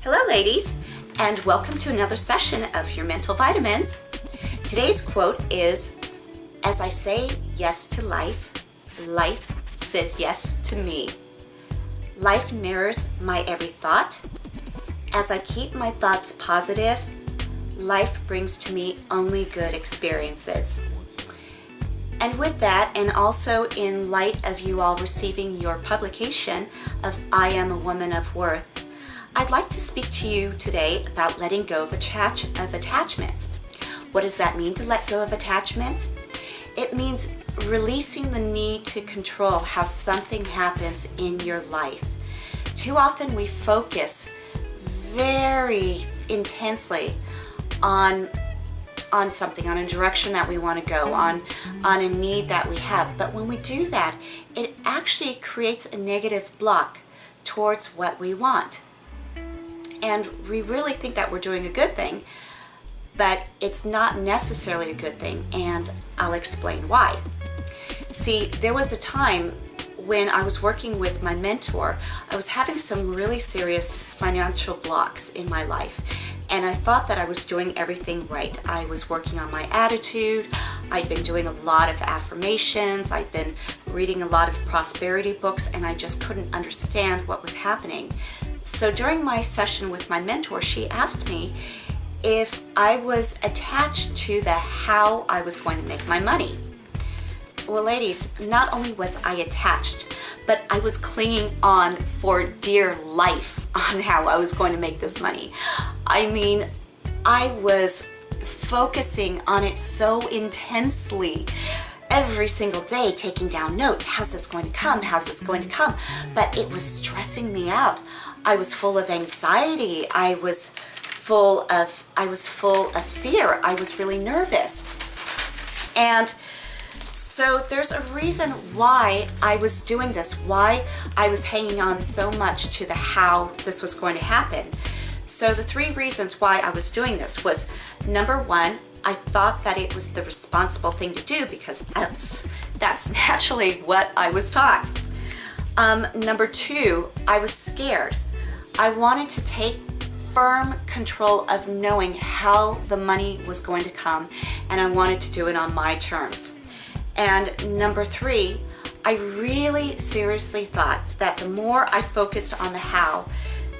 Hello ladies, and welcome to another session of your mental vitamins. Today's quote is, "As I say yes to life, life says yes to me. Life mirrors my every thought. As I keep my thoughts positive, life brings to me only good experiences." And with that, and also in light of you all receiving your publication of I Am a Woman of Worth, I'd like to speak to you today about letting go of attachments. What does that mean, to let go of attachments? It means releasing the need to control how something happens in your life. Too often we focus very intensely on something, on a direction that we want to go, on a need that we have. But when we do that, it actually creates a negative block towards what we want. And we really think that we're doing a good thing, but it's not necessarily a good thing, and I'll explain why. See, there was a time when I was working with my mentor, I was having some really serious financial blocks in my life, and I thought that I was doing everything right. I was working on my attitude, I'd been doing a lot of affirmations, I'd been reading a lot of prosperity books, and I just couldn't understand what was happening. So during my session with my mentor, she asked me if I was attached to the how I was going to make my money. Well, ladies, not only was I attached, but I was clinging on for dear life on how I was going to make this money. I mean, I was focusing on it so intensely every single day, taking down notes. How's this going to come? How's this going to come? But it was stressing me out. I was full of anxiety. I was full of fear. I was really nervous. And so there's a reason why I was doing this, why I was hanging on so much to the how this was going to happen. So the three reasons why I was doing this was, number one, I thought that it was the responsible thing to do because that's naturally what I was taught. Number two, I was scared. I wanted to take firm control of knowing how the money was going to come, and I wanted to do it on my terms. And number three, I really seriously thought that the more I focused on the how,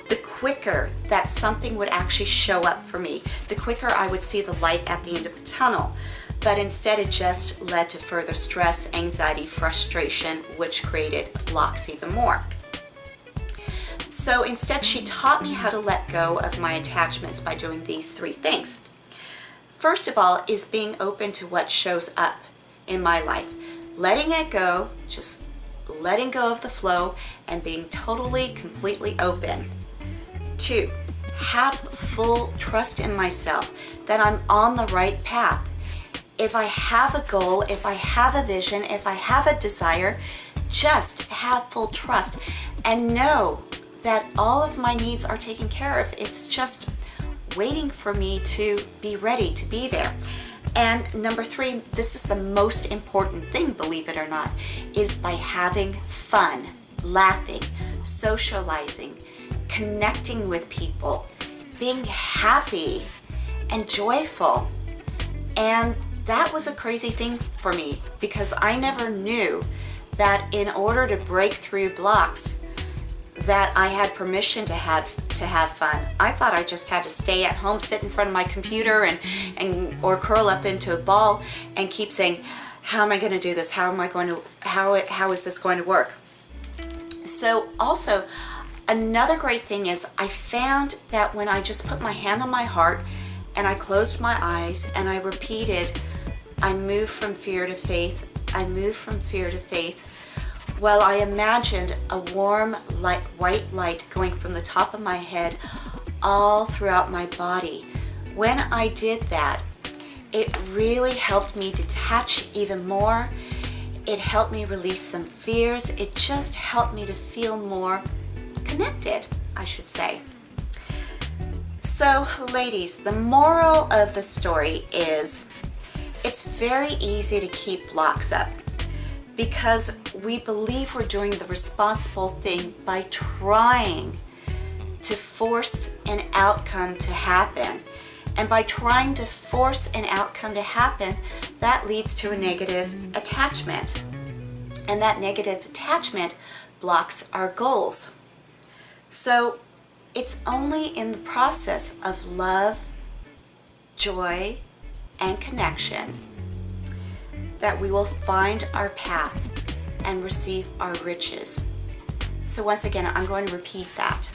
the quicker that something would actually show up for me, the quicker I would see the light at the end of the tunnel. But instead it just led to further stress, anxiety, frustration, which created blocks even more. So instead she taught me how to let go of my attachments by doing these three things. First of all is being open to what shows up in my life. Letting it go, just letting go of the flow and being totally, completely open. Two, have full trust in myself that I'm on the right path. If I have a goal, if I have a vision, if I have a desire, just have full trust and know that all of my needs are taken care of. It's just waiting for me to be ready to be there. And number three, this is the most important thing, believe it or not, is by having fun, laughing, socializing, connecting with people, being happy and joyful. And that was a crazy thing for me because I never knew that in order to break through blocks that I had permission to have fun. I thought I just had to stay at home, sit in front of my computer or curl up into a ball and keep saying, how am I going to do this? How is this going to work? So also another great thing is I found that when I just put my hand on my heart and I closed my eyes and I repeated, I move from fear to faith, I move from fear to faith. Well, I imagined a warm, white light going from the top of my head all throughout my body. When I did that, it really helped me detach even more. It helped me release some fears. It just helped me to feel more connected, I should say. So, ladies, the moral of the story is it's very easy to keep blocks up because we believe we're doing the responsible thing by trying to force an outcome to happen. And by trying to force an outcome to happen, that leads to a negative attachment. And that negative attachment blocks our goals. So it's only in the process of love, joy, and connection that we will find our path and receive our riches. So once again, I'm going to repeat that.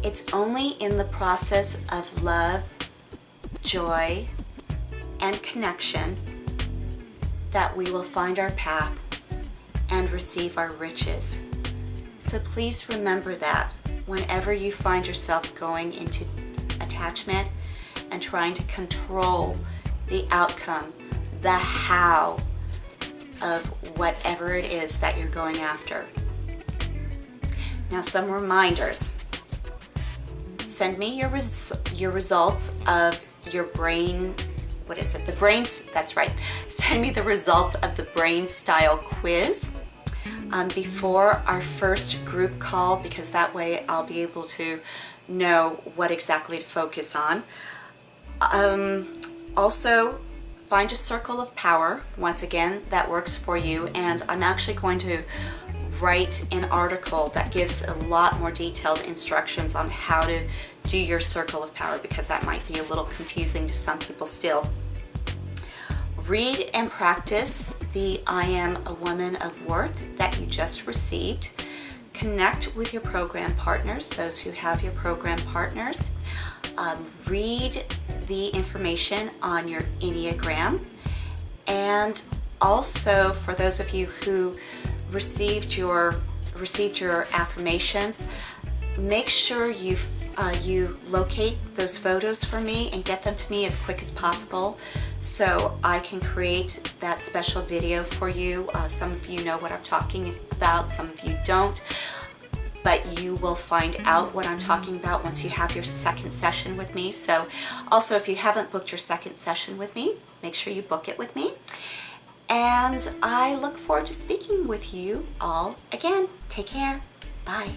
It's only in the process of love, joy, and connection that we will find our path and receive our riches. So please remember that whenever you find yourself going into attachment and trying to control the outcome, the how of whatever it is that you're going after. Now, some reminders. Send me your results of your brain, that's right. Send me the results of the brain style quiz before our first group call, because that way I'll be able to know what exactly to focus on. Also, find a circle of power, once again, that works for you, and I'm actually going to write an article that gives a lot more detailed instructions on how to do your circle of power, because that might be a little confusing to some people still. Read and practice the I Am a Woman of Worth that you just received. Connect with your program partners, those who have your program partners. Read the information on your Enneagram. And also, for those of you who received your affirmations, make sure you locate those photos for me and get them to me as quick as possible so I can create that special video for you. Some of you know what I'm talking about, some of you don't, but you will find out what I'm talking about once you have your second session with me. So also, if you haven't booked your second session with me, make sure you book it with me. And I look forward to speaking with you all again. Take care. Bye.